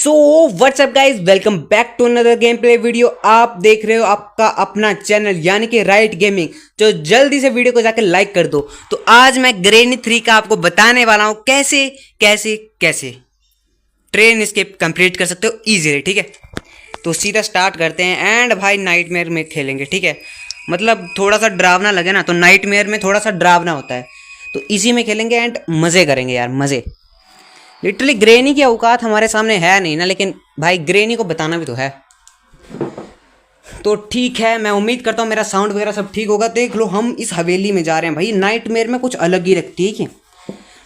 So what's up guys, welcome back to another game play video. आप देख रहे हो आपका अपना चैनल यानी कि राइट गेमिंग। तो जल्दी से वीडियो को जाकर लाइक कर दो। तो आज मैं ग्रेनी 3 का आपको बताने वाला हूँ कैसे कैसे कैसे ट्रेन एस्केप कंप्लीट कर सकते हो इजीली। ठीक है, तो सीधा स्टार्ट करते हैं। एंड भाई नाइटमेयर में खेलेंगे। ठीक है, मतलब थोड़ा सा डरावना लगे ना, तो नाइटमेयर में थोड़ा सा डरावना होता है, तो इसी में खेलेंगे एंड मज़े करेंगे यार, मज़े। लिटरली ग्रेनी की औकात हमारे सामने है नहीं ना, लेकिन भाई ग्रेनी को बताना भी तो है। तो ठीक है, मैं उम्मीद करता हूँ मेरा साउंड वगैरह सब ठीक होगा। देख लो, हम इस हवेली में जा रहे हैं भाई। नाइटमेयर में कुछ अलग ही लगती है कि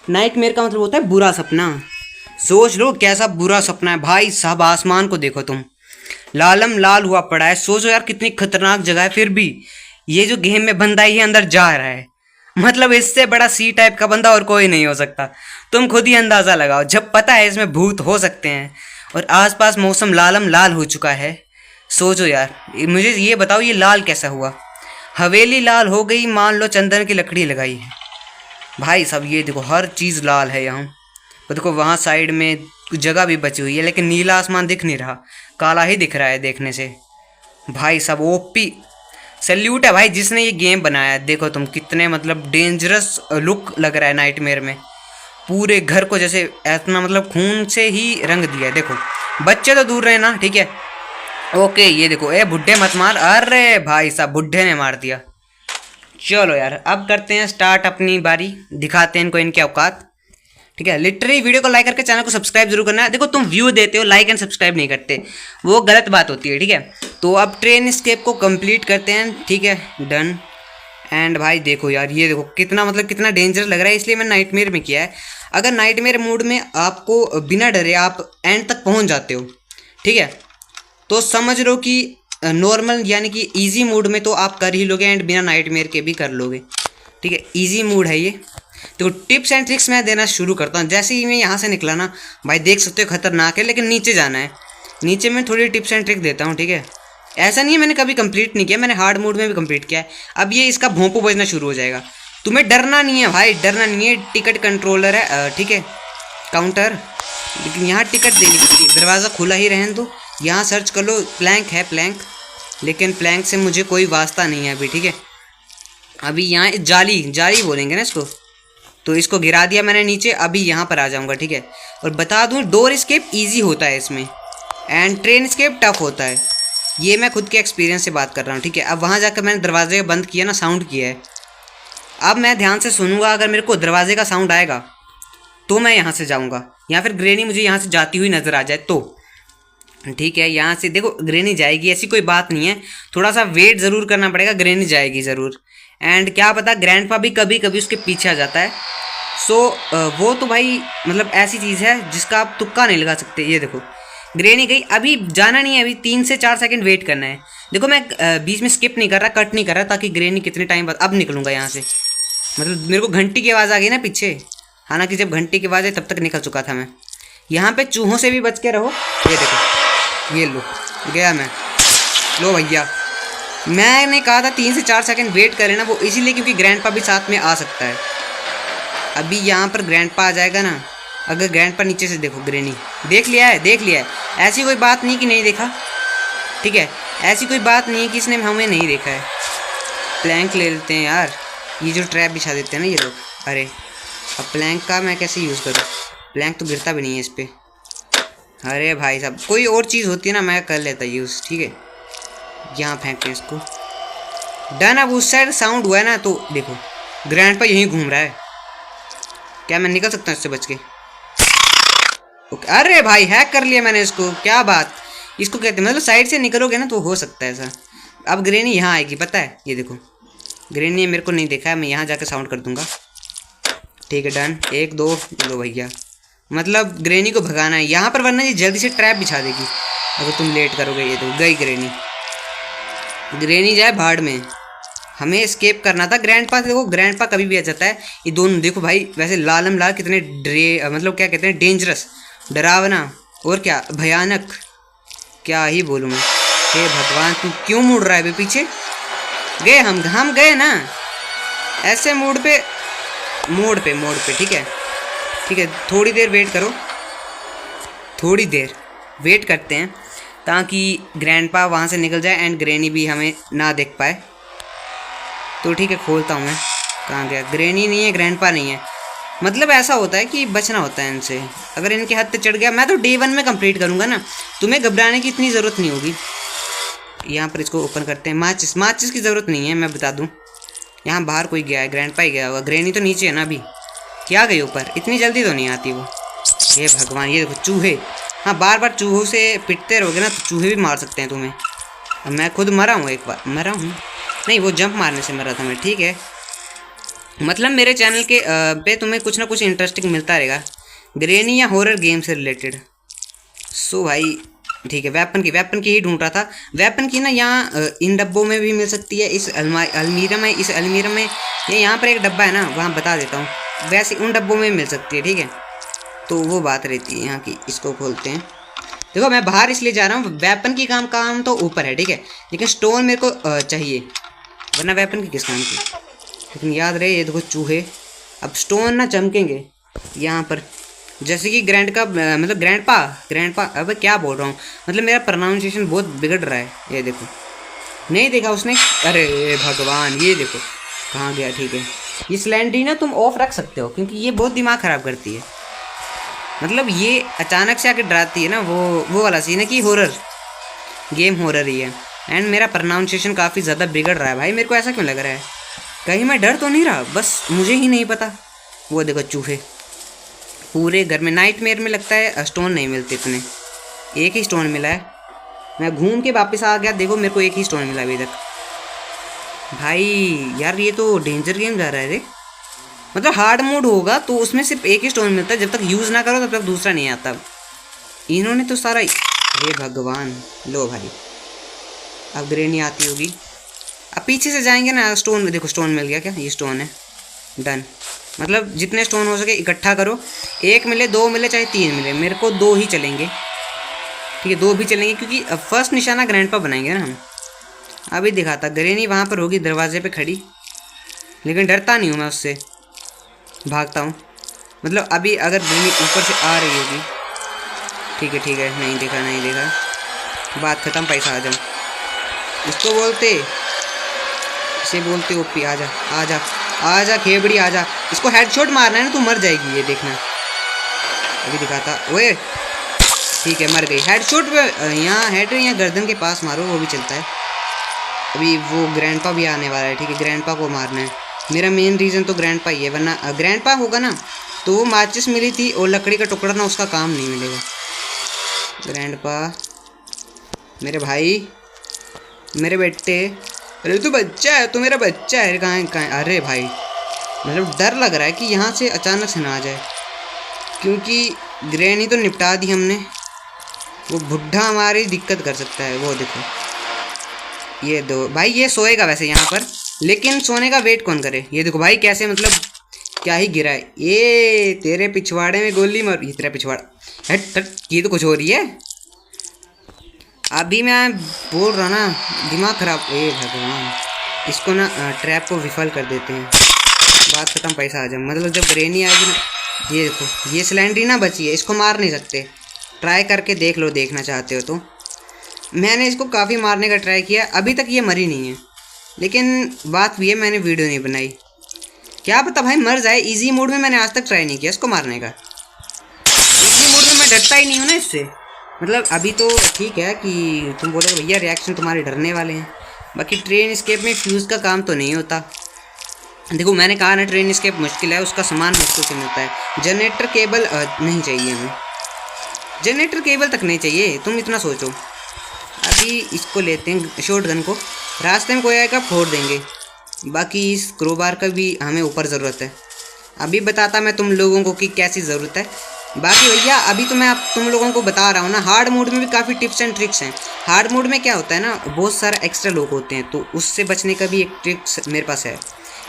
नाइटमेयर का मतलब होता है बुरा सपना। सोच लो कैसा बुरा सपना है भाई साहब। आसमान को देखो तुम, लालम लाल हुआ पड़ा है। सोचो यार कितनी खतरनाक जगह है, फिर भी ये जो गेम में बंदा ही अंदर जा रहा है, मतलब इससे बड़ा सी टाइप का बंदा और कोई नहीं हो सकता। तुम खुद ही अंदाज़ा लगाओ, जब पता है इसमें भूत हो सकते हैं और आसपास मौसम लालम लाल हो चुका है। सोचो यार, मुझे ये बताओ ये लाल कैसा हुआ। हवेली लाल हो गई, मान लो चंदन की लकड़ी लगाई है भाई साहब। ये देखो हर चीज़ लाल है यहाँ। तो देखो वहाँ साइड में जगह भी बची हुई है, लेकिन नीला आसमान दिख नहीं रहा, काला ही दिख रहा है देखने से। भाई साहब ओपी सैल्यूट है भाई जिसने ये गेम बनाया है। देखो तुम कितने मतलब डेंजरस लुक लग रहा है नाइटमेयर में। पूरे घर को जैसे इतना मतलब खून से ही रंग दिया है। देखो बच्चे तो दूर रहे ना, ठीक है ओके। ये देखो, ए बुड्ढे मत मार। अरे भाई साहब बुड्ढे ने मार दिया। चलो यार, अब करते हैं स्टार्ट अपनी बारी, दिखाते हैं इनको इनके औकात। ठीक है, लिटरली वीडियो को लाइक करके चैनल को सब्सक्राइब जरूर करना है। देखो तुम व्यू देते हो, लाइक एंड सब्सक्राइब नहीं करते, वो गलत बात होती है। ठीक है, तो अब ट्रेन एस्केप को कंप्लीट करते हैं। ठीक है डन। एंड भाई देखो यार, ये देखो कितना मतलब कितना डेंजरस लग रहा है, इसलिए मैं नाइटमेयर में किया है। अगर नाइटमेयर मोड में आपको बिना डरे आप एंड तक पहुंच जाते हो, ठीक है, तो समझ लो कि नॉर्मल यानी कि इजी मोड में तो आप कर ही लोगे एंड बिना नाइटमेयर के भी कर लोगे। ठीक है, इजी मोड है ये। तो टिप्स एंड ट्रिक्स मैं देना शुरू करता हूँ। जैसे ही मैं यहाँ से निकला ना भाई, देख सकते हो खतरनाक है, लेकिन नीचे जाना है। नीचे में थोड़ी टिप्स एंड ट्रिक देता हूँ। ठीक है, ऐसा नहीं है मैंने कभी कंप्लीट नहीं किया, मैंने हार्ड मोड में भी कंप्लीट किया है। अब ये इसका भोंपू बजना शुरू हो जाएगा। तुम्हें डरना नहीं है भाई, डरना नहीं है। टिकट कंट्रोलर है, ठीक है, काउंटर, लेकिन यहाँ टिकट देनी पड़ती। दरवाज़ा खुला ही रहने दो। यहाँ सर्च कर लो, प्लैंक है प्लैंक, लेकिन प्लैंक से मुझे कोई वास्ता नहीं है अभी। ठीक है, अभी यहाँ जाली जाली बोलेंगे ना इसको, तो इसको गिरा दिया मैंने नीचे। अभी यहाँ पर आ जाऊँगा। ठीक है, और बता दूँ डोर एस्केप ईजी होता है इसमें एंड ट्रेन एस्केप टफ होता है। ये मैं खुद के एक्सपीरियंस से बात कर रहा हूँ। ठीक है, अब वहाँ जाकर मैंने दरवाजे बंद किया ना, साउंड किया है। अब मैं ध्यान से सुनूंगा, अगर मेरे को दरवाजे का साउंड आएगा तो मैं यहाँ से जाऊँगा, या फिर ग्रेनी मुझे यहाँ से जाती हुई नज़र आ जाए तो। ठीक है, यहाँ से देखो ग्रेनी जाएगी, ऐसी कोई बात नहीं है, थोड़ा सा वेट ज़रूर करना पड़ेगा, ग्रेनी जाएगी ज़रूर। एंड क्या पता ग्रैंडपा भी कभी कभी उसके पीछे आ जाता है। सो वो तो भाई मतलब ऐसी चीज़ है जिसका आप तुक्का नहीं लगा सकते। ये देखो ग्रेनी गई, अभी जाना नहीं है, अभी 3 से 4 सेकंड वेट करना है। देखो मैं बीच में स्किप नहीं कर रहा, कट नहीं कर रहा, ताकि ग्रेनी कितने टाइम बाद अब निकलूँगा यहाँ से। मतलब मेरे को घंटी की आवाज़ आ गई ना पीछे, हालांकि जब घंटी की आवाज़ आई तब तक निकल चुका था मैं। यहाँ पे चूहों से भी बच के रहो। ये देखो, ये लो गया मैं। लो भैया, मैंने कहा था 3 से 4 सेकंड वेट करें ना, वो इसीलिए क्योंकि ग्रैंडपा भी साथ में आ सकता है। अभी यहाँ पर ग्रैंडपा आ जाएगा ना, अगर ग्रैंडपा नीचे से देखो, ग्रेनी देख लिया है, देख लिया है। ऐसी कोई बात नहीं कि नहीं देखा, ठीक है, ऐसी कोई बात नहीं है कि इसने हमें नहीं देखा है। प्लैंक ले लेते हैं यार, ये जो ट्रैप बिछा देते हैं ना ये लोग। अरे अब प्लैंक का मैं कैसे यूज़ करूँ, प्लैंक तो गिरता भी नहीं है इस पर। अरे भाई साहब कोई और चीज़ होती है ना मैं कर लेता यूज़। ठीक है, यहाँ फेंकते हैं इसको। डन। अब उस साइड साउंड हुआ है ना, तो देखो ग्रैंडपा यहीं घूम रहा है। क्या मैं निकल सकता हूँ इससे बच के? ओके, अरे भाई हैक कर लिया मैंने इसको, क्या बात। इसको कहते हैं मतलब साइड से निकलोगे ना तो हो सकता है ऐसा। अब ग्रेनी यहाँ आएगी पता है, ये देखो ग्रेनी मेरे को नहीं देखा है, मैं यहाँ जाकर साउंड कर दूंगा। ठीक है डन, 1 2 लो भैया, मतलब ग्रेनी को भगाना है यहाँ पर, वरना ये जल्दी से ट्रैप बिछा देगी अगर तुम लेट करोगे। ये तो गई ग्रेनी, ग्रेनी जाए भाड़ में। हमें एस्केप करना था ग्रैंडपा से। देखो ग्रैंडपा कभी भी आ जाता है। ये दोनों देखो भाई, वैसे लालम लाल कितने मतलब क्या कहते हैं, डेंजरस, डरावना और क्या भयानक, क्या ही बोलूँ मैं। हे भगवान, तू क्यों मुड़ रहा है बे पीछे? गए हम गए ना ऐसे मोड़ पे। ठीक है, थोड़ी देर वेट करो, थोड़ी देर। वेट करते हैं ताकि ग्रैंडपा वहाँ से निकल जाए एंड ग्रैनी भी हमें ना देख पाए। तो ठीक है, खोलता हूँ मैं। कहाँ गया? ग्रैनी नहीं है, ग्रैंडपा नहीं है। मतलब ऐसा होता है कि बचना होता है इनसे। अगर इनके हाथ पे चढ़ गया, मैं तो डे 1 में कंप्लीट करूँगा ना, तुम्हें घबराने की इतनी ज़रूरत नहीं होगी। यहाँ पर इसको ओपन करते हैं। माचिस की ज़रूरत नहीं है, मैं बता दूँ। यहाँ बाहर कोई गया है, ग्रैंडपा ही गया होगा। ग्रैनी तो नीचे है ना अभी, क्या गई ऊपर? इतनी जल्दी तो नहीं आती वो। ये भगवान, ये देखो चूहे। हाँ, बार बार चूहों से पिटते रहोगे ना तो चूहे भी मार सकते हैं तुम्हें। अब मैं खुद मरा हूँ, एक बार मरा हूँ। नहीं, वो जंप मारने से मरा था मैं। ठीक है, मतलब मेरे चैनल के पे तुम्हें कुछ ना कुछ इंटरेस्टिंग मिलता रहेगा, ग्रैनी या हॉरर गेम से रिलेटेड। सो भाई ठीक है, वेपन की ही ढूंढ रहा था। वेपन की ना यहाँ इन डब्बों में भी मिल सकती है, इस अलमीरा में, इस अलमीरा में, ये यहाँ पर एक डब्बा है ना, वहाँ बता देता हूँ। वैसे उन डब्बों में मिल सकती है। ठीक है, तो वो बात रहती है यहाँ की। इसको खोलते हैं। देखो मैं बाहर इसलिए जा रहा हूँ, वेपन की काम तो ऊपर है। ठीक है, लेकिन स्टोन मेरे को चाहिए, वरना वेपन की किस काम की। लेकिन याद रहे, ये देखो चूहे। अब स्टोन ना चमकेंगे यहाँ पर, जैसे कि ग्रैंडपा। अब क्या बोल रहा हूँ, मतलब मेरा प्रोनाउंसिएशन बहुत बिगड़ रहा है। ये देखो, नहीं देखा उसने? अरे भगवान, ये देखो कहाँ गया। ठीक है, ये स्लैंडरी ना तुम ऑफ रख सकते हो, क्योंकि ये बहुत दिमाग ख़राब करती है। मतलब ये अचानक से आके डराती है ना, वो वाला सीन है कि गेम हॉरर ही है। एंड मेरा प्रोनाउंसिएशन काफ़ी ज़्यादा बिगड़ रहा है भाई। मेरे को ऐसा क्यों लग रहा है? कहीं मैं डर तो नहीं रहा, बस मुझे ही नहीं पता। वो देखो चूहे पूरे घर में। नाइटमेयर में लगता है स्टोन नहीं मिलते इतने, एक ही स्टोन मिला है। मैं घूम के वापस आ गया, देखो मेरे को एक ही स्टोन मिला अभी तक। भाई यार, ये तो डेंजर गेम जा रहा है रे। मतलब हार्ड मोड होगा तो उसमें सिर्फ एक ही स्टोन मिलता है, जब तक यूज़ ना करो तब तक दूसरा नहीं आता। इन्होंने तो सारा, हे भगवान। लो भाई, अब ग्रैनी आती होगी। अब पीछे से जाएंगे ना, स्टोन देखो, स्टोन मिल गया। क्या ये स्टोन है? डन। मतलब जितने स्टोन हो सके इकट्ठा करो, 1 मिले, 2 मिले, चाहे 3 मिले, मेरे को 2 ही चलेंगे। ठीक है, 2 भी चलेंगे, क्योंकि फर्स्ट निशाना ग्रैंडपा बनाएंगे ना हम। अभी दिखाता, ग्रैनी वहाँ पर होगी दरवाजे पे खड़ी, लेकिन डरता नहीं हूँ मैं उससे, भागता हूँ। मतलब अभी अगर ग्रैनी ऊपर से आ रही होगी। ठीक है, नहीं देखा, बात ख़त्म, पैसा आ जाओ। इसको बोलते, इसे बोलते ओपी। आजा खेबड़ी, आजा। इसको हेडशॉट मारना है ना, तू मर जाएगी, ये देखना। अभी दिखाता। ओए ठीक है, मर गई। हेडशॉट पे यहाँ हेड या गर्दन के पास मारो, वो भी चलता है। अभी वो ग्रैंडपा भी आने वाला है। ठीक है, ग्रैंडपा को मारना है। मेरा मेन रीज़न तो ग्रैंडपा ही है, वरना ग्रैंडपा होगा ना तो वो माचिस मिली थी और लकड़ी का टुकड़ा ना, उसका काम नहीं मिलेगा। ग्रैंडपा, मेरे भाई, मेरे बेटे। अरे तू बच्चा है, तू मेरा बच्चा है। कहाँ? अरे भाई, मतलब डर लग रहा है कि यहाँ से अचानक से ना आ जाए, क्योंकि ग्रैनी तो निपटा दी हमने, वो बुढ़ा हमारी दिक्कत कर सकता है। वो देखो, ये दो भाई, ये सोएगा वैसे यहाँ पर, लेकिन सोने का वेट कौन करे। ये देखो भाई कैसे, मतलब क्या ही गिरा है। ये तेरे पिछवाड़े में गोली मार, ये तेरा पिछवाड़ा। हट, ये तो कुछ हो रही है। अभी मैं बोल रहा ना, दिमाग खराब। ए भगवान, इसको ना ट्रैप को विफल कर देते हैं, बात खत्म, पैसा आ जाए। मतलब जब ग्रैनी आएगी ना, ये देखो, ये स्लैंडरी ना बची है, इसको मार नहीं सकते। ट्राई करके देख लो, देखना चाहते हो तो। मैंने इसको काफ़ी मारने का ट्राई किया, अभी तक ये मरी नहीं है, लेकिन बात भी है मैंने वीडियो नहीं बनाई, क्या पता भाई मर जाए। इजी मोड में मैंने आज तक ट्राई नहीं किया इसको मारने का। इजी मोड में मैं डरता ही नहीं हूँ ना इससे। मतलब अभी तो ठीक है कि तुम बोलोगे भैया रिएक्शन तुम्हारे डरने वाले हैं, बाकी ट्रेन एस्केप में फ्यूज़ का काम तो नहीं होता। देखो मैंने कहा ना, ट्रेन एस्केप मुश्किल है, उसका सामान मुश्किल से मिलता है। जनरेटर केबल नहीं चाहिए हमें, जनरेटर केबल तक नहीं चाहिए, तुम इतना सोचो। अभी इसको लेते हैं, शॉर्ट गन को, रास्ते में कोई आएगा फोड़ देंगे। बाकी इस क्रोबार का भी हमें ऊपर ज़रूरत है। अभी बताता मैं तुम लोगों को कि कैसी ज़रूरत है। बाकी भैया अभी तो मैं आप तुम लोगों को बता रहा हूँ ना, हार्ड मोड में भी काफ़ी टिप्स एंड ट्रिक्स हैं। हार्ड मोड में क्या होता है ना, बहुत सारा एक्स्ट्रा लोग होते हैं, तो उससे बचने का भी एक ट्रिक्स मेरे पास है।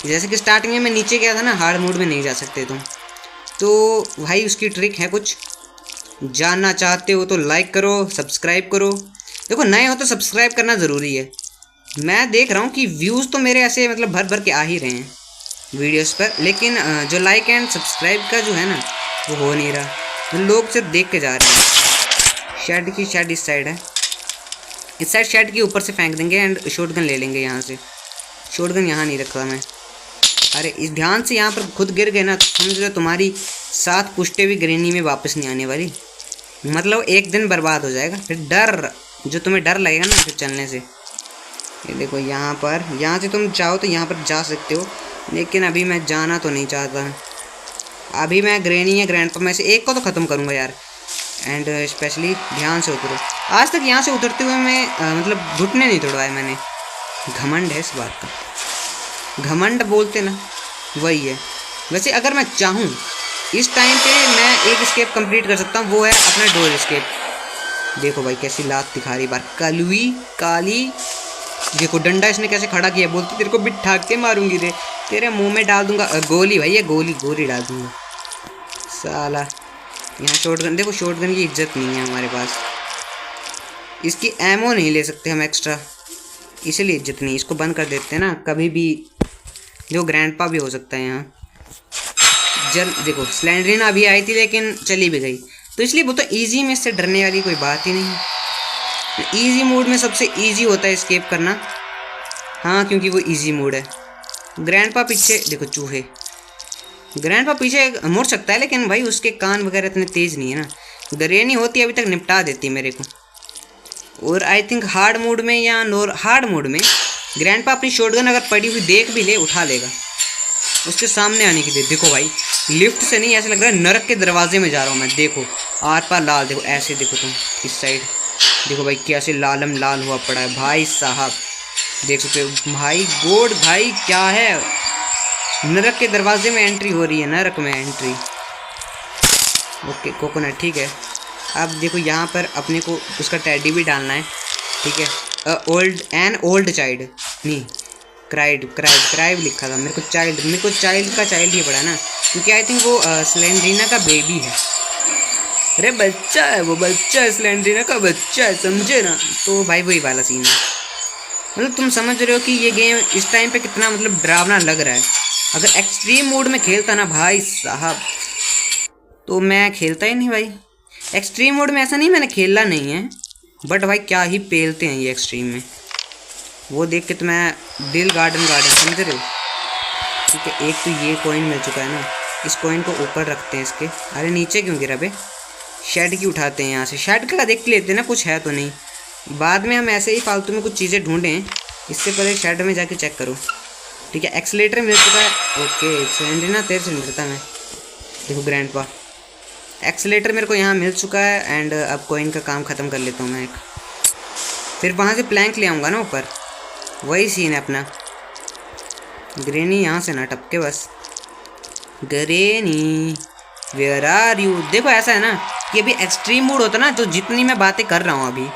जैसे कि स्टार्टिंग में मैं नीचे गया था ना, हार्ड मोड में नहीं जा सकते तुम, तो भाई उसकी ट्रिक है कुछ। जानना चाहते हो तो लाइक करो, सब्सक्राइब करो। देखो नए हो तो सब्सक्राइब करना ज़रूरी है। मैं देख रहा हूँ कि व्यूज़ तो मेरे ऐसे मतलब भर भर के आ ही रहे हैं वीडियोस पर, लेकिन जो लाइक एंड सब्सक्राइब का जो है ना, वो हो नहीं रहा। तो लोग सिर्फ देख के जा रहे हैं। शेड की शेड इस साइड है, इस साइड शेड के ऊपर से फेंक देंगे एंड शॉटगन ले लेंगे यहाँ से। शॉटगन यहाँ नहीं रखा मैं। अरे इस ध्यान से, यहाँ पर खुद गिर गए ना तो समझ लो तुम्हारी 7 पुश्ते हुई ग्रेनी में वापस नहीं आने वाली। मतलब एक दिन बर्बाद हो जाएगा। फिर डर, जो तुम्हें डर लगेगा ना फिर चलने से। ये देखो यहाँ पर, यहाँ से तुम चाहो तो यहाँ पर जा सकते हो, लेकिन अभी मैं जाना तो नहीं चाहता। अभी मैं ग्रेनी या ग्रैंडपा में से एक को तो ख़त्म करूँगा यार। एंड स्पेशली ध्यान से उतरो। आज तक यहाँ से उतरते हुए मैं मतलब घुटने नहीं तोड़वाए मैंने। घमंड है इस बात का, घमंड बोलते ना, वही है। वैसे अगर मैं चाहूँ इस टाइम पे मैं एक स्केप कंप्लीट कर सकता हूँ, वो है अपना डोर स्केप। देखो भाई कैसी लात दिखा रही बार, कलुई काली। देखो डंडा इसने कैसे खड़ा किया, बोलती तेरे को बिठा के मारूंगी रे, तेरे मुंह में डाल दूंगा गोली। भाई ये गोली डाल दूंगा साला। यहाँ शॉटगन, देखो शॉटगन की इज्जत नहीं है हमारे पास। इसकी एमो नहीं ले सकते हम एक्स्ट्रा, इसलिए इज्जत नहीं। इसको बंद कर देते हैं ना, कभी भी जो ग्रैंडपा भी हो सकता है यहाँ। देखो स्लेंडरीना अभी आई थी लेकिन चली भी गई, तो इसलिए वो तो ईजी में इससे डरने वाली कोई बात ही नहीं है। ईजी मोड में सबसे ईजी होता है एस्केप करना। हाँ क्योंकि वो ईजी मोड है। ग्रैंडपा पीछे देखो, चूहे। ग्रैंडपा पीछे मुड़ सकता है लेकिन भाई उसके कान वगैरह इतने तेज़ नहीं है ना। ग्रेनी होती अभी तक निपटा देती मेरे को। और आई थिंक हार्ड मोड में या हार्ड मोड में ग्रैंडपा अपनी शॉटगन अगर पड़ी हुई देख भी ले, उठा लेगा उसके सामने आने की। देखो भाई लिफ्ट से नहीं, ऐसा लग रहा है नरक के दरवाजे में जा रहा हूँ मैं। देखो आर पार लाल, देखो ऐसे देखो तुम इस साइड, देखो भाई कैसे लालम लाल हुआ पड़ा है भाई साहब, देख सकते हो भाई। गोड भाई क्या है, नरक के दरवाजे में एंट्री हो रही है, नरक में एंट्री। ओके कोकोनट ठीक है। अब देखो यहाँ पर अपने को उसका टैडी भी डालना है, ठीक है। ओल्ड चाइल्ड नहीं, क्राइड लिखा था। मेरे को चाइल्ड का चाइल्ड ही पड़ा ना, क्योंकि आई थिंक वो स्लेंडरीना का बेबी है। अरे बच्चा है वो, बच्चा है, स्लेंडरीना का बच्चा है, समझे ना। तो भाई वही वाला सीन है। मतलब तुम समझ रहे हो कि ये गेम इस टाइम पे कितना मतलब डरावना लग रहा है। अगर एक्सट्रीम मोड में खेलता ना भाई साहब, तो मैं खेलता ही नहीं भाई। एक्सट्रीम मोड में ऐसा नहीं मैंने खेला नहीं है, बट भाई क्या ही पेलते हैं ये एक्सट्रीम में। वो देख के तो मैं दिल गार्डन समझ रहे हो। ठीक है, एक तो ये कॉइन मिल चुका है ना, इस कॉइन को ऊपर रखते हैं इसके। अरे नीचे क्यों गिरा बे। शेड की उठाते हैं यहाँ से, शेड का देख लेते हैं ना कुछ है तो नहीं, बाद में हम ऐसे ही फालतू में कुछ चीज़ें ढूंढें। इससे पहले शेड में जाके चेक करो। ठीक है, एक्सीलेटर मिल चुका है। ओके स्लेंडरीना तेरे से मिलता मैं। देखो ग्रैंडपा, एक्सीलेटर मेरे को यहाँ मिल चुका है। एंड अब कॉइन का काम ख़त्म कर लेता हूँ मैं एक, फिर वहाँ से प्लैंक ले आऊँगा ना ऊपर। वही सीन है अपना। ग्रेनी यहाँ से ना टपके बस। Granny where are you. देखो ऐसा है ना कि अभी एक्सट्रीम मोड होता ना, तो जितनी मैं बातें कर रहा हूँ अभी,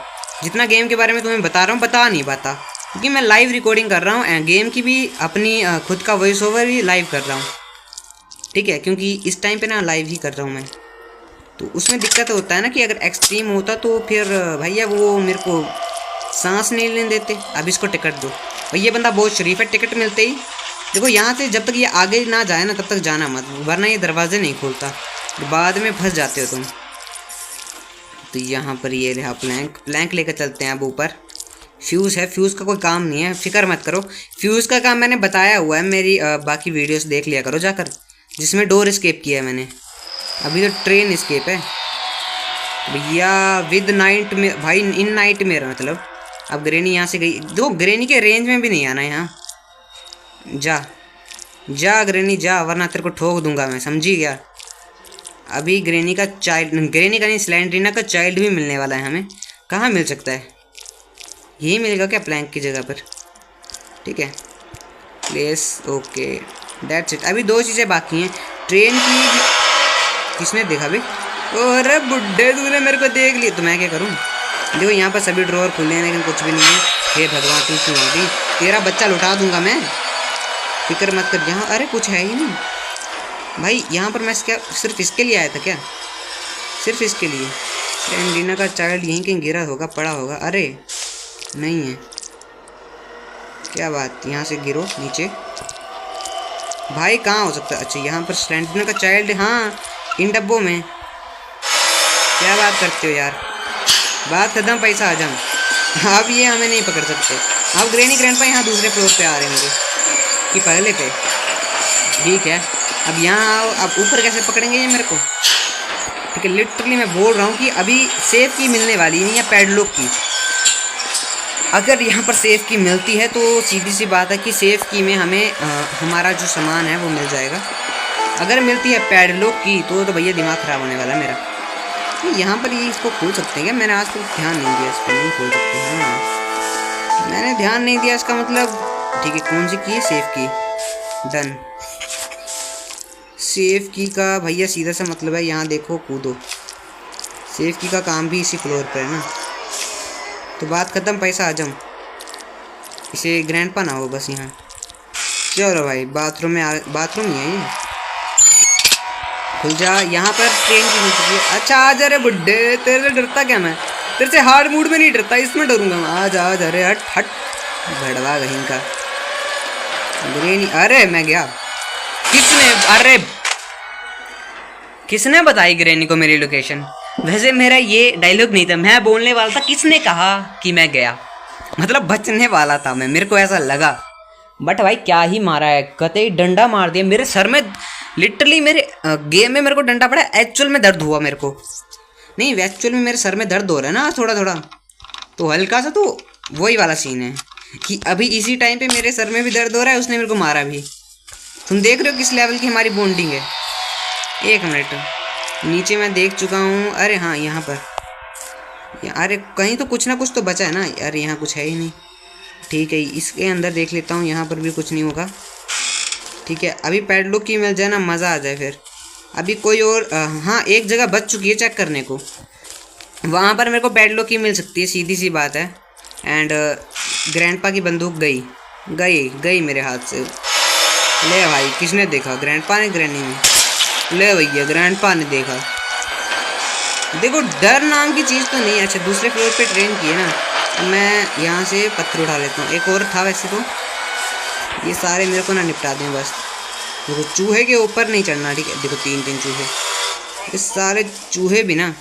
जितना गेम के बारे में तुम्हें बता रहा हूँ, बता नहीं पाता, क्योंकि मैं लाइव रिकॉर्डिंग कर रहा हूँ एंड गेम की भी, अपनी खुद का वॉइस ओवर भी लाइव कर रहा हूँ। ठीक है, क्योंकि इस टाइम पे ना लाइव ही कर रहा हूँ मैं, तो उसमें दिक्कत होता है ना कि अगर एक्सट्रीम होता तो फिर भैया वो मेरे को सांस नहीं लेने देते। अब इसको टिकट दो भाई, ये बंदा बहुत शरीफ है। टिकट मिलते ही देखो यहाँ से जब तक ये आगे ना जाए ना तब तक जाना मत, वरना ये दरवाजे नहीं खोलता, बाद में फंस जाते हो तुम। तो यहाँ पर ये रहा प्लैंक लेकर चलते हैं अब ऊपर। फ्यूज़ है, फ्यूज़ का कोई काम नहीं है, फिक्र मत करो। फ्यूज़ का काम मैंने बताया हुआ है, मेरी बाकी वीडियोस देख लिया करो जाकर, जिसमें डोर एस्केप किया है मैंने। अभी तो ट्रेन एस्केप है भैया, विद नाइट में भाई, इन नाइट में मतलब। अब ग्रेनी यहाँ से गई, दो ग्रेनी के रेंज में भी नहीं आना यहाँ। जा ग्रेनी जा, वरना तेरे को ठोक दूंगा मैं, समझी क्या। अभी ग्रेनी का नहीं, स्लेंडरीना का चाइल्ड भी मिलने वाला है हमें। कहाँ मिल सकता है, यही मिलेगा क्या प्लैंक की जगह पर। ठीक है प्लेस, ओके दैट्स इट। अभी 2 चीज़ें बाकी हैं। ट्रेन की किसने देखा भाई, अरे बुड्ढे तूने मेरे को देख लिया, तो मैं क्या करूँ। देखो यहाँ पर सभी ड्रॉअर खुले हैं लेकिन कुछ भी नहीं है। हे भगवान तू क्यों अभी, तेरा बच्चा लुटा दूंगा मैं, फिक्र मत कर। यहाँ अरे कुछ है ही नहीं भाई, यहाँ पर मैं क्या सिर्फ इसके लिए आया था क्या, सिर्फ इसके लिए। स्लेंडरीना का चाइल्ड यहीं कहीं गिरा होगा, पड़ा होगा। अरे नहीं है, क्या बात, यहाँ से गिरो नीचे भाई, कहाँ हो सकता है। अच्छा यहाँ पर स्लेंडरीना का चाइल्ड, हाँ इन डब्बों में। क्या बात करते हो यार, बात खत्म, पैसा हजम। अब ये हमें नहीं पकड़ सकते। अब ग्रेनी ग्रैंडपा यहाँ दूसरे फ्लोर पे आ रहे हैं मेरे कि पहले पे। ठीक है, अब यहाँ आओ। अब ऊपर कैसे पकड़ेंगे ये मेरे को? ठीक है, लिटरली मैं बोल रहा हूँ कि अभी सेफ की मिलने वाली नहीं है, पैडलॉक की। अगर यहाँ पर सेफ की मिलती है तो सीधी सी बात है कि सेफ की में हमें हमारा जो सामान है वो मिल जाएगा। अगर मिलती है पैडलॉक की तो भैया दिमाग ख़राब होने वाला है मेरा। तो यहाँ पर ये इसको खोल सकते हैं क्या? मैंने आज तक ध्यान नहीं दिया इस पर। नहीं खोल सकते, हाँ मैंने ध्यान नहीं दिया इसका मतलब। ठीक है, कौन सी की है? सेफ की। डन। सेफ की का भैया सीधा सा मतलब है यहाँ देखो, कूदो। सेफ की का काम भी इसी फ्लोर पर है ना, तो बात ख़त्म, पैसा हजम। इसे ग्रैंडपा ना हो बस यहाँ। चलो भाई, बाथरूम में बाथरूम ही है ये। खुल जा। यहाँ पर ट्रेन की मिल चुकी है। अच्छा आ जा रे बुड्ढे, तेरे से डरता क्या मैं? तेरे से हार्ड मूड में नहीं डरता, इसमें डरूंगा मैं। आ जा रे, हट हट भड़वा कहीं का। ग्रेनी, अरे मैं गया। किसने, अरे किसने बताई ग्रेनी को मेरी लोकेशन? वैसे मेरा ये डायलॉग नहीं था, मैं बोलने वाला था किसने कहा कि मैं गया, मतलब बचने वाला था मैं, मेरे को ऐसा लगा। बट भाई क्या ही मारा है, कतई डंडा मार दिया मेरे सर में। लिटरली मेरे गेम में मेरे को डंडा पड़ा, एक्चुअल में दर्द हुआ मेरे को। नहीं, एक्चुअल में मेरे सर में दर्द हो रहा है ना थोड़ा थोड़ा, तो हल्का सा। तो वही वाला सीन है कि अभी इसी टाइम पे मेरे सर में भी दर्द हो रहा है, उसने मेरे को मारा भी। तुम देख रहे हो किस लेवल की हमारी बॉन्डिंग है। एक मिनट, नीचे मैं देख चुका हूँ। अरे हाँ, यहाँ पर अरे कहीं तो कुछ ना कुछ तो बचा है ना। अरे यहाँ कुछ है ही नहीं। ठीक है, इसके अंदर देख लेता हूँ, यहाँ पर भी कुछ नहीं होगा। ठीक है, अभी पैडलॉक की मिल जाए ना, मज़ा आ जाए फिर। अभी कोई और हाँ, एक जगह बच चुकी है चेक करने को, वहाँ पर मेरे को पैडलॉक की मिल सकती है, सीधी सी बात है। एंड ग्रैंडपा की बंदूक गई गई गई मेरे हाथ से। ले भाई, किसने देखा? ग्रैंडपा ने, ग्रैनी ने। ले भैया, ग्रैंडपा ने देखा। देखो, डर नाम की चीज़ तो नहीं है। अच्छा, दूसरे फ्लोर पे ट्रेन की है ना, तो मैं यहाँ से पत्थर उठा लेता हूँ। एक और था वैसे तो, ये सारे मेरे को ना निपटा दें बस। देखो, चूहे के ऊपर नहीं चढ़ना, ठीक है? देखो 3 चूहे, ये सारे चूहे भी ना,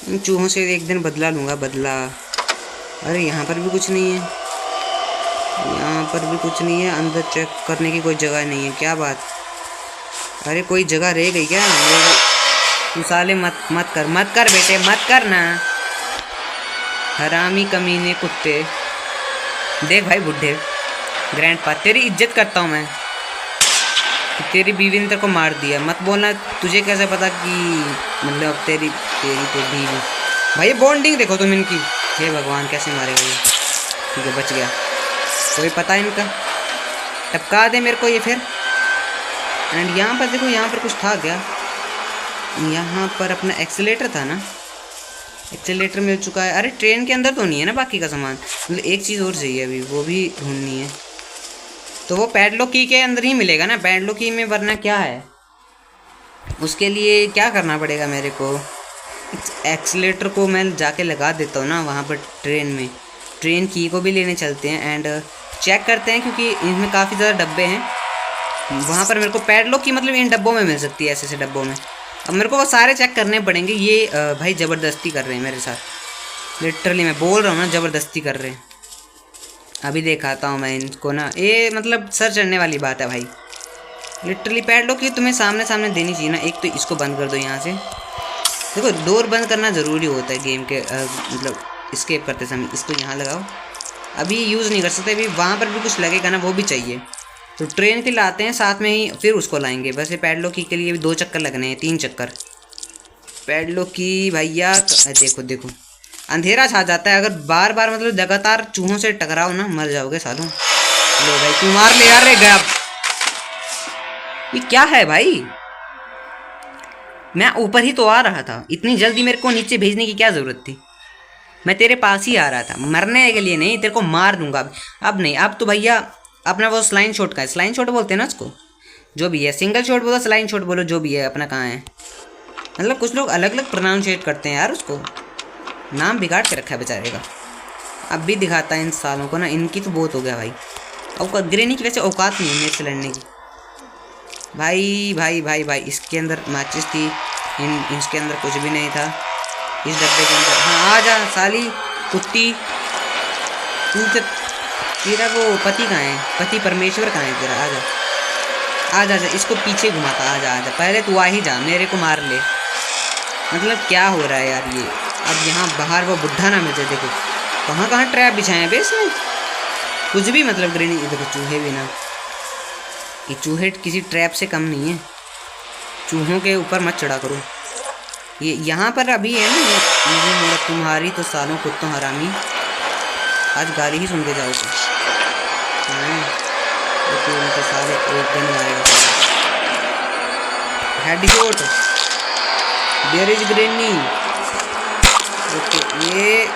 इन चूहों से एक दिन बदला लूँगा, बदला। अरे यहाँ पर भी कुछ नहीं है, यहाँ पर भी कुछ नहीं है। अंदर चेक करने की कोई जगह नहीं है, क्या बात? अरे कोई जगह रह गई क्या? तू साले मत कर बेटे, मत कर ना, हरामी कमीने कुत्ते। देख भाई बुड्ढे, ग्रैंडपा तेरी इज्जत करता हूँ मैं, तेरी बीवी ने तेरे को मार दिया, मत बोलना। तुझे कैसे पता कि मतलब तेरी तो बीवी? भाई बॉन्डिंग देखो तुम इनकी, हे भगवान कैसे मारेगा ये। ठीक है, बच गया। कोई पता इनका, टपका दे मेरे को ये फिर। एंड यहाँ पर देखो, यहाँ पर कुछ था क्या? यहाँ पर अपना एक्सीलेटर था ना, एक्सीलेटर मिल चुका है। अरे ट्रेन के अंदर तो नहीं है ना बाकी का सामान, मतलब एक चीज़ और चाहिए अभी, वो भी ढूंढनी है। तो वो पैडलॉक की के अंदर ही मिलेगा ना, पैडलॉक की में, वरना क्या है? उसके लिए क्या करना पड़ेगा मेरे को? एक्सीलेटर को मैं जाके लगा देता हूँ ना वहाँ पर ट्रेन में। ट्रेन की को भी लेने चलते हैं एंड चेक करते हैं, क्योंकि इनमें काफ़ी ज़्यादा डब्बे हैं। वहाँ पर मेरे को पैडलॉक की मतलब इन डब्बों में मिल सकती है, ऐसे ऐसे डब्बों में। अब मेरे को वो सारे चेक करने पड़ेंगे। ये भाई ज़बरदस्ती कर रहे हैं मेरे साथ, लिटरली मैं बोल रहा हूँ ना, ज़बरदस्ती कर रहे हैं। अभी दिखाता हूँ मैं इनको ना, ये मतलब सर चढ़ने वाली बात है भाई। लिटरली पैडलॉक की तुम्हें सामने सामने देनी चाहिए ना। एक तो इसको बंद कर दो यहाँ से। देखो, डोर बंद करना ज़रूरी होता है गेम के मतलब एस्केप करते समय। इसको यहाँ लगाओ, अभी यूज़ नहीं कर सकते, अभी वहाँ पर भी कुछ लगेगा ना, वो भी चाहिए। तो ट्रेन के लाते हैं साथ में ही, फिर उसको लाएंगे। वैसे पैडलॉक की के लिए भी 2 चक्कर लगने हैं, 3 चक्कर। पैडलॉक की भैया देखो देखो, अंधेरा छा जाता है अगर बार बार मतलब लगातार चूहों से टकराओ ना, मर जाओगे सालों। लो भाई, तू मार ले यार। गया, ये क्या है भाई? मैं ऊपर ही तो आ रहा था, इतनी जल्दी मेरे को नीचे भेजने की क्या ज़रूरत थी? मैं तेरे पास ही आ रहा था, मरने के लिए नहीं, तेरे को मार दूंगा अब नहीं। अब तो भैया अपना वो स्लाइन शॉट का है, स्लाइन शॉट बोलते हैं ना उसको, जो भी है, सिंगल शॉट बोलो, स्लाइन शॉट बोलो, जो भी है अपना कहाँ है। मतलब कुछ लोग अलग अलग प्रोनाउंशिएट करते हैं यार उसको, नाम बिगाड़ के रखा है बेचारे का। अब भी दिखाता है इन सालों को ना, इनकी तो बहुत हो गया भाई। और ग्रेनी की वैसे औकात नहीं है मेरे से लड़ने की। भाई भाई भाई भाई, इसके अंदर मैचेस थी, इसके अंदर कुछ भी नहीं था। इस डब्बे के अंदर। हाँ आ जा साली कुत्ती, तू तेरा वो पति कहाँ है, पति परमेश्वर कहाँ है तेरा? आजा आजा आजा, इसको पीछे घुमाता, आजा आजा, पहले तू आ ही जा, मेरे को मार ले। मतलब क्या हो रहा है यार ये? अब यहाँ बाहर वो बुढ़ा ना मिल जाए। देखो कहाँ कहाँ ट्रैप बिछाए हैं बे इसमें, कुछ भी मतलब ग्रेनी। देखो चूहे भी ना, ये चूहे किसी ट्रैप से कम नहीं है। चूहों के ऊपर मत चढ़ा करो। ये यहाँ पर अभी है ना ये तुम्हारी तो सालों कुत्तों हरामी, आज गाली ही सुन के जाओ तो उनके सारे एक दिन आएगा। Headshot, there is granny. Okay ये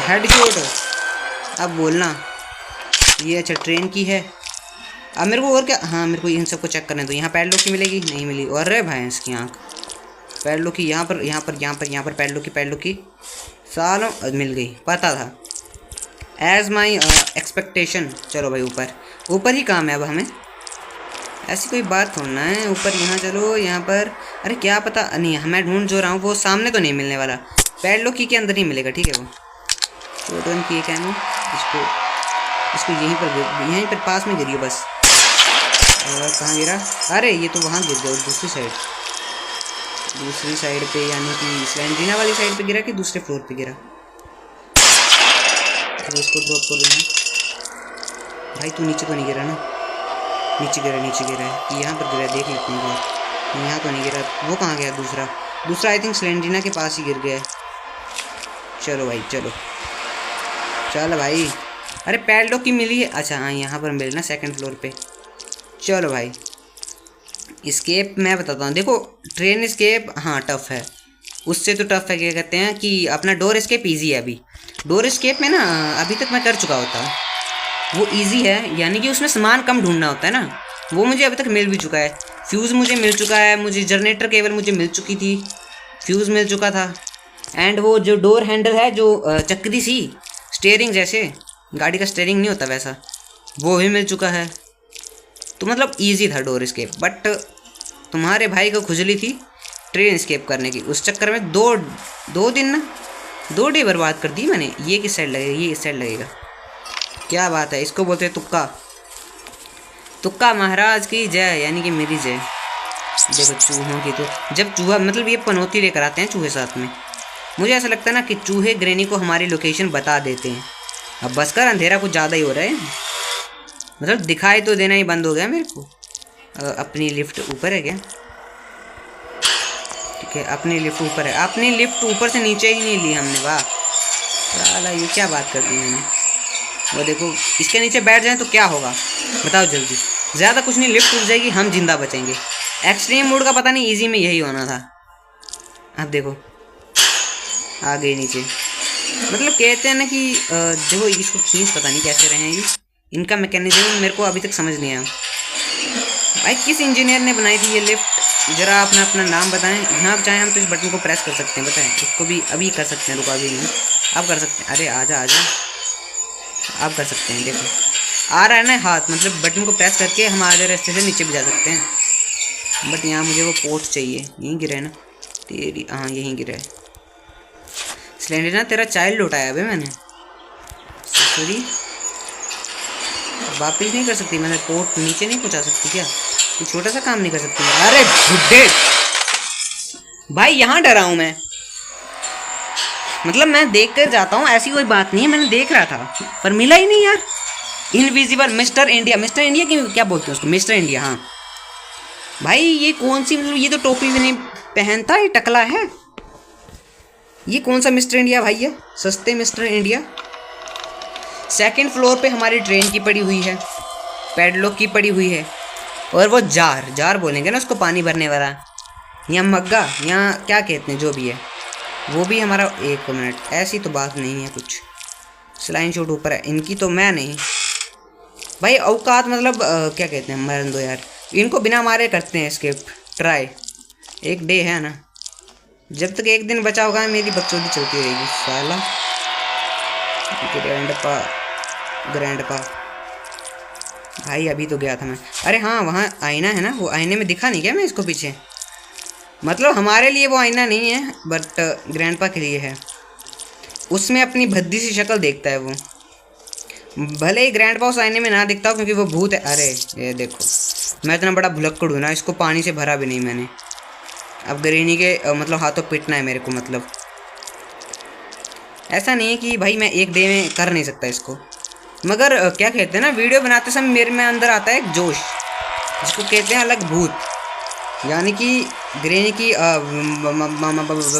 हेडशॉट। अब बोलना ये अच्छा ट्रेन की है। अब मेरे को और क्या, हाँ मेरे को इन सबको चेक करने दो। यहाँ पैडलॉक की मिलेगी, नहीं मिली। और रे भैंस की आँख, पैडलॉक की यहाँ पर यहाँ पर यहाँ पर यहाँ पर पैडलॉक की सालों मिल गई, पता था। As my expectation. चलो भाई ऊपर ऊपर ही काम है अब हमें, ऐसी कोई बात थोड़ा है। ऊपर यहाँ चलो, यहाँ पर अरे क्या पता नहीं, मैं ढूंढ जो रहा हूँ वो सामने तो नहीं मिलने वाला, पैडलॉक की के अंदर ही मिलेगा। ठीक है वो छोटन की एक है, इसको यहीं पर पास में गिरी बस। और कहाँ गिरा? अरे ये तो वहाँ गिर गया दूसरी साइड पे, यानी कि स्लैंड्रीना वाली साइड पे गिरा कि दूसरे फ्लोर पे गिरा। तो इसको ड्रॉप कर देना भाई। तू नीचे तो नहीं गिरा ना? नीचे गिरा है, यहाँ पर गिरा, देख लेते हैं बार। यहाँ तो नहीं गिरा। वो कहाँ गया दूसरा आई थिंक स्लैंड्रीना के पास ही गिर गया है। चलो भाई चल भाई। अरे पैडलॉक की मिली है, अच्छा हाँ यहाँ पर मिलना सेकंड फ्लोर पे। चलो भाई स्केप मैं बताता हूँ। देखो ट्रेन स्केप हाँ टफ है, उससे तो टफ है क्या कहते हैं कि अपना डोर स्केप इजी है। अभी डोर स्केप में ना अभी तक मैं कर चुका होता, वो इजी है, यानी कि उसमें सामान कम ढूंढना होता है ना। वो मुझे अभी तक मिल भी चुका है। फ्यूज़ मुझे मिल चुका है, मुझे जनरेटर केबल मुझे मिल चुकी थी, फ्यूज़ मिल चुका था। एंड वो जो डोर हैंडल है जो चक्री सी स्टेयरिंग जैसे गाड़ी का स्टेयरिंग नहीं होता वैसा, वो भी मिल चुका है। तो मतलब इजी था डोर स्केप। बट तुम्हारे भाई को खुजली थी ट्रेन स्केप करने की, उस चक्कर में दो दिन ना 2 डे बर्बाद कर दी मैंने। ये किस साइड लगेगा, ये इस साइड लगेगा, क्या बात है। इसको बोलते हैं तुक्का महाराज की जय, यानी कि मेरी जय। देखो चूहों की तो जब चूहा मतलब ये पनौती लेकर आते हैं चूहे साथ में, मुझे ऐसा लगता है ना कि चूहे ग्रेनी को हमारी लोकेशन बता देते हैं। अब बस कर, अंधेरा कुछ ज़्यादा ही हो रहा है, मतलब दिखाई तो देना ही बंद हो गया मेरे को। अपनी लिफ्ट ऊपर है क्या? ठीक है अपनी लिफ्ट ऊपर है। अपनी लिफ्ट ऊपर से नीचे ही नहीं ली हमने, वाह साला ये क्या बात कर दी मैंने। वो देखो इसके नीचे बैठ जाए तो क्या होगा बताओ जल्दी। ज़्यादा कुछ नहीं, लिफ्ट टूट जाएगी, हम जिंदा बचेंगे। एक्सट्रीम मोड का पता नहीं, इजी में यही होना था। अब देखो आ गए नीचे। मतलब कहते हैं ना कि देखो इसको खींच पता नहीं कैसे रहे हैं ये, इनका मैकेनिज्म मेरे को अभी तक समझ नहीं आया। भाई किस इंजीनियर ने बनाई थी ये लिफ्ट, ज़रा अपना नाम बताएं। यहाँ आप चाहें हम तो इस बटन को प्रेस कर सकते हैं, बताएं इसको भी अभी कर सकते हैं। रुको अभी नहीं, अब कर सकते हैं। अरे आजा आप कर सकते हैं। देखो आ रहा है ना हाथ, मतलब बटन को प्रेस करके हम आधे रास्ते से नीचे भी जा सकते हैं। बट यहाँ मुझे वो पोर्ट चाहिए, यहीं गिरा है ना तेरी, हाँ यहीं गिरा है। स्लेंडरना तेरा चाइल्ड लौटाया अबे मैंने, सॉरी वापिस नहीं कर सकती मैंने, पोर्ट नीचे नहीं पहुँचा सकती क्या? ये छोटा सा काम नहीं कर सकती? अरे बुड्ढे भाई यहाँ डरा हूँ मैं, मतलब मैं देख कर जाता हूँ, ऐसी कोई बात नहीं है, मैंने देख रहा था पर मिला ही नहीं यार। इनविजिबल मिस्टर इंडिया की क्या बोलते हैं उसको, मिस्टर इंडिया। हाँ भाई ये कौन सी, मतलब ये तो टोपी भी नहीं पहनता, ये टकला है। ये कौन सा मिस्टर इंडिया भाई है, सस्ते मिस्टर इंडिया। सेकंड फ्लोर पे हमारी ट्रेन की पड़ी हुई है, पैडलॉक की पड़ी हुई है, और वो जार बोलेंगे ना उसको, पानी भरने वाला, या मग्गा, या क्या कहते हैं जो भी है, वो भी हमारा। एक मिनट, ऐसी तो बात नहीं है कुछ। स्लाइन शॉट ऊपर है इनकी, तो मैं नहीं भाई औकात, मतलब क्या कहते हैं, मरन दो यार इनको, बिना मारे करते हैं स्केप ट्राई। एक डे है ना, जब तक एक दिन बचा होगा मेरी बकचोदी चलती रहेगी साला। ग्रैंडपा भाई अभी तो गया था मैं। अरे हाँ वहाँ आईना है ना, वो आईने में दिखा नहीं क्या मैं इसको पीछे? मतलब हमारे लिए वो आईना नहीं है, बट ग्रैंडपा के लिए है। उसमें अपनी भद्दी सी शक्ल देखता है वो। भले ही ग्रैंडपा उस आईने में ना दिखता हो क्योंकि वो भूत है। अरे ये देखो, मैं इतना बड़ा भुलक्कड़ हूँ ना, इसको पानी से भरा भी नहीं मैंने। अब ग्रेनी के मतलब हाथों पिटना है मेरे को। मतलब ऐसा नहीं है कि भाई मैं एक डे में कर नहीं सकता इसको, मगर क्या कहते हैं ना, वीडियो बनाते समय मेरे में अंदर आता है एक जोश, जिसको कहते हैं अलग भूत। यानी कि ग्रेनी की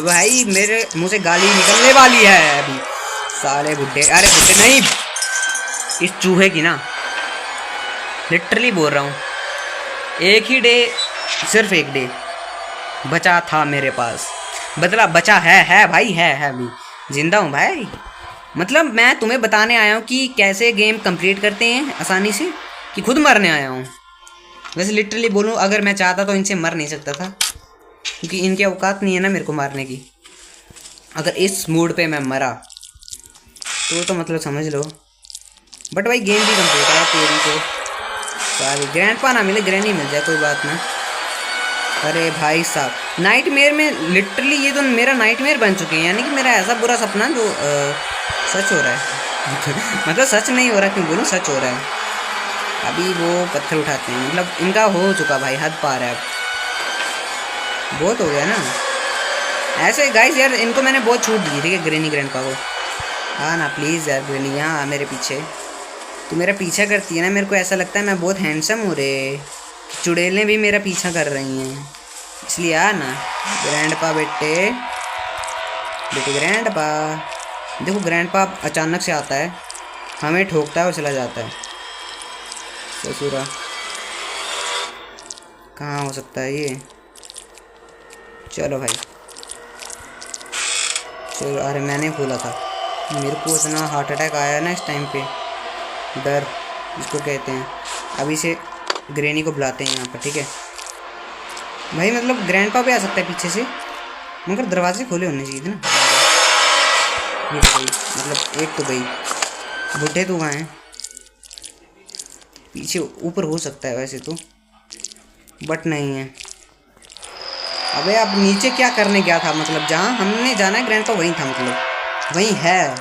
भाई मेरे मुंह से गाली निकलने वाली है अभी। साले बुड्ढे, अरे बुड्ढे नहीं, इस चूहे की ना, लिटरली बोल रहा हूँ। एक ही डे, सिर्फ एक डे बचा था मेरे पास, बदला बचा है भाई, है अभी जिंदा हूँ भाई। मतलब मैं तुम्हें बताने आया हूँ कि कैसे गेम कंप्लीट करते हैं आसानी से, कि खुद मरने आया हूँ। वैसे लिटरली बोलूँ, अगर मैं चाहता तो इनसे मर नहीं सकता था, क्योंकि इनकी औकात नहीं है ना मेरे को मारने की। अगर इस मूड पे मैं मरा तो मतलब समझ लो। बट भाई गेम भी कंप्लीट है तेरी को। सारी ग्रैंडपा ना मिले, ग्रैनी मिल जाए, कोई बात ना। अरे भाई साहब, नाइटमेयर में लिटरली ये तो मेरा नाइटमेयर बन चुके हैं। यानी कि मेरा ऐसा बुरा सपना जो सच हो रहा है। मतलब सच नहीं हो रहा, क्यों बोलूँ, सच हो रहा है। अभी वो पत्थर उठाते हैं, मतलब इनका हो चुका भाई, हद पार है अब, बहुत हो गया ना। ऐसे गाइस यार, इनको मैंने बहुत छूट दी, ठीक है, ग्रेनी ग्रैंडपा को। हाँ ना प्लीज़ यार ग्रेनी, यहाँ मेरे पीछे। तू मेरा पीछा करती है ना, मेरे को ऐसा लगता है मैं बहुत हैंडसम हूँ रे। चुड़ैलें भी मेरा पीछा कर रही हैं, इसलिए आ ना ग्रैंडपा बेटे, बेटे ग्रैंडपा। देखो ग्रैंडपा अचानक से आता है, हमें ठोकता है और चला जाता है। ससुरा कहाँ हो सकता है ये। चलो भाई चलो। अरे मैंने बोला था, मेरे को इतना हार्ट अटैक आया ना इस टाइम पे, डर इसको कहते हैं। अभी से ग्रेनी को बुलाते हैं यहाँ पर, ठीक है भाई। मतलब ग्रैंडपा भी आ सकता है पीछे से, मगर दरवाजे खोले होने चाहिए थे ना। ये तो गई, मतलब एक तो गई। बुढ़े तो वहाँ हैं पीछे, ऊपर हो सकता है वैसे तो, बट नहीं है। अबे अब नीचे क्या करने गया था, मतलब जहाँ हमने जाना है ग्रैंडपा वहीं था, मतलब वहीं है।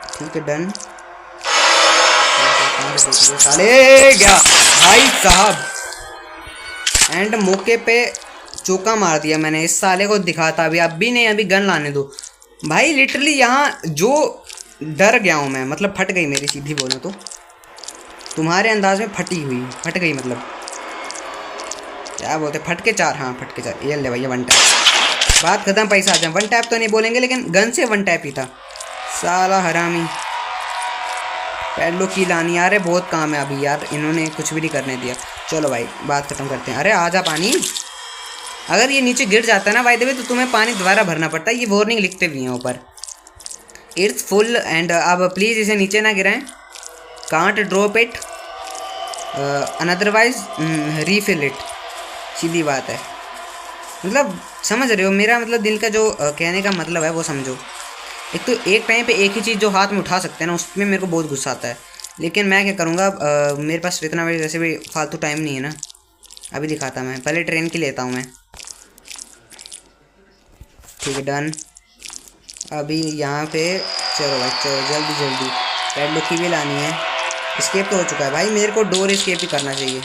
ठीक है डन। साले गया भाई साहब, एंड मौके पे चौका मार दिया मैंने। इस साले को दिखाता अभी, अब भी नहीं, अभी गन लाने दो भाई। लिटरली यहाँ जो डर गया हूँ मैं, मतलब फट गई मेरी, सीधी बोलो तो तुम्हारे अंदाज में फटी हुई, फट गई मतलब क्या बोलते, फट के चार। हाँ फट के चार। ये ले भैया वन टैप, बात खत्म, पैसा आ जाए। वन टैप तो नहीं बोलेंगे, लेकिन गन से वन टैप ही था। साला हरामी, पैडलो की लानी यार, बहुत काम है अभी यार, इन्होंने कुछ भी नहीं करने दिया। चलो भाई बात खत्म करते हैं। अरे आजा पानी, अगर ये नीचे गिर जाता है ना भाई देवे, तो तुम्हें पानी दोबारा भरना पड़ता है। ये वार्निंग लिखते भी हैं ऊपर, इट्स फुल एंड। अब प्लीज़ इसे नीचे ना गिराएं, can't drop it otherwise refill it. सीधी बात है, मतलब समझ रहे हो मेरा, मतलब दिल का जो कहने का मतलब है वो समझो। एक तो एक टाइम पे एक ही चीज़ जो हाथ में उठा सकते हैं ना, उसमें मेरे को बहुत गुस्सा आता है। लेकिन मैं क्या करूँगा, मेरे पास इतना वैसे भी फालतू टाइम नहीं है ना। अभी दिखाता मैं, पहले ट्रेन की लेता हूँ मैं। ठीक है डन। अभी यहाँ पे चलो भाई, चलो जल्दी जल्दी। पैडलॉक की भी लानी है। स्केप तो हो चुका है भाई, मेरे को डोर स्केप ही करना चाहिए।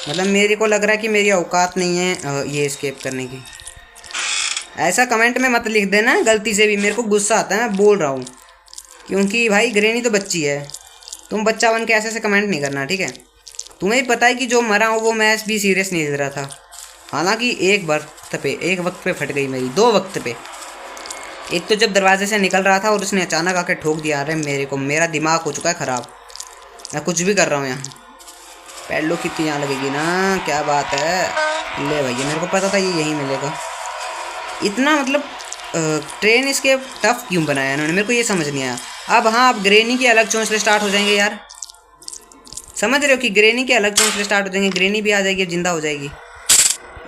मतलब मेरे को लग रहा है कि मेरी औकात नहीं है ये स्केप करने की। ऐसा कमेंट में मत लिख देना गलती से भी, मेरे को गुस्सा आता है, मैं बोल रहा हूँ। क्योंकि भाई ग्रेनी तो बच्ची है, तुम बच्चा बन के ऐसे ऐसे कमेंट नहीं करना, ठीक है। तुम्हें भी पता है कि जो मरा हूँ वो मैं भी सीरियस नहीं ले रहा था। हालांकि एक वक्त पे फट गई मेरी, दो वक्त पे। एक तो जब दरवाजे से निकल रहा था और उसने अचानक आके ठोक दिया। अरे मेरे को, मेरा दिमाग हो चुका है ख़राब, मैं कुछ भी कर रहा हूँ यहाँ। पैडलॉक कितनी यहाँ लगेगी ना, क्या बात है। ले भैया, मेरे को पता था ये यहीं मिलेगा। इतना मतलब ट्रेन इसके टफ क्यों बनाया इन्होंने, मेरे को ये समझ नहीं आया। अब हाँ, अब ग्रेनी के अलग चोंचले स्टार्ट हो जाएंगे यार, समझ रहे हो कि ग्रेनी के अलग चोंचले स्टार्ट हो जाएंगे। ग्रेनी भी आ जाएगी, अब जिंदा हो जाएगी।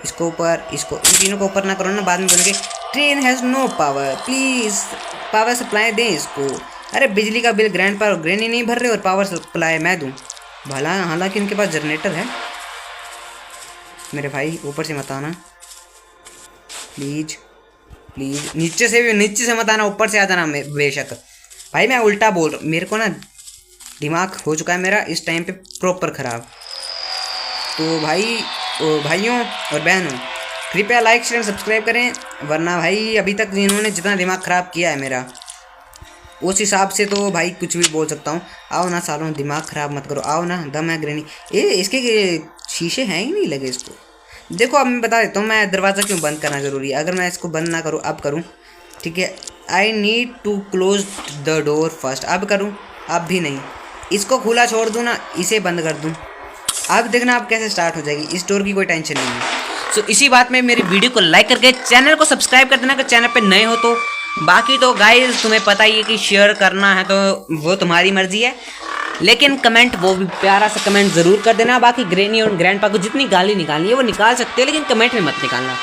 इसको ऊपर, इसको, इन तीनों को ऊपर ना करो ना, बाद में बोलेंगे train has no power, please power supply दें इसको। अरे बिजली का बिल ग्रैंडपा और ग्रेनी नहीं भर रहे और पावर सप्लाई मैं दूँ भला। हालांकि इनके पास जनरेटर है। मेरे भाई ऊपर से मत आना, प्लीज प्लीज, नीचे से मत आना, ऊपर से आ जाना बेशक। भाई मैं उल्टा बोल रहा हूँ, मेरे को ना दिमाग हो चुका है मेरा इस टाइम पे प्रॉपर ख़राब। तो भाइयों और बहनों, कृपया लाइक शेयर सब्सक्राइब करें, वरना भाई अभी तक इन्होंने जितना दिमाग ख़राब किया है मेरा, उस हिसाब से तो भाई कुछ भी बोल सकता हूँ। आओ ना सालों, दिमाग ख़राब मत करो, आओ ना। दम है ग्रेनी, इसके शीशे हैं ही नहीं लगे इसको। देखो अब मैं बता देता हूँ मैं दरवाज़ा क्यों बंद करना ज़रूरी है। अगर मैं इसको बंद ना करूँ, अब करूँ, ठीक है। I need to close the door first, अब करूँ, अब भी नहीं। इसको खुला छोड़ दूँ ना, इसे बंद कर दूँ, अब देखना अब कैसे स्टार्ट हो जाएगी। इस डोर की कोई टेंशन नहीं है। सो इसी बात में मेरी वीडियो को लाइक करके चैनल को सब्सक्राइब कर देना अगर चैनल पे नए हो तो। बाकी तो गाइस तुम्हें पता ही है कि शेयर करना है तो वो तुम्हारी मर्जी है, लेकिन कमेंट, वो भी प्यारा सा कमेंट ज़रूर कर देना। बाकी ग्रैनी और ग्रैंडपा को जितनी गाली निकालनी है वो निकाल सकते हो, लेकिन कमेंट में मत निकालना।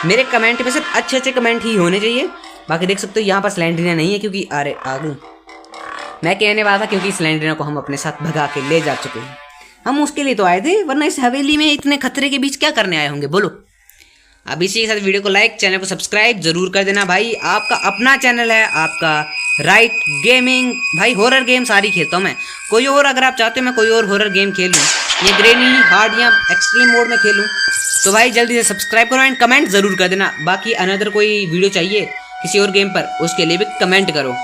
मेरे कमेंट में सिर्फ अच्छे अच्छे कमेंट ही होने चाहिए। बाकी देख सकते हो यहाँ पर स्लेंडरिना नहीं है, क्योंकि अरे आगू मैं कहने वाला था, क्योंकि स्लेंडरिना को हम अपने साथ भगा के ले जा चुके हैं। हम उसके लिए तो आए थे, वरना इस हवेली में इतने खतरे के बीच क्या करने आए होंगे बोलो। अब इसी के साथ वीडियो को लाइक, चैनल को सब्सक्राइब जरूर कर देना भाई। आपका अपना चैनल है, आपका राइट गेमिंग। भाई हॉरर गेम सारी खेलता हूँ मैं। कोई और अगर आप चाहते हो मैं कोई और हॉरर गेम खेलूँ, ये ग्रेनी, हार्ड या एक्सट्रीम मोड में खेलूँ, तो भाई जल्दी से सब्सक्राइब करो एंड कमेंट ज़रूर कर देना। बाकी अनदर कोई वीडियो चाहिए किसी और गेम पर, उसके लिए भी कमेंट करो।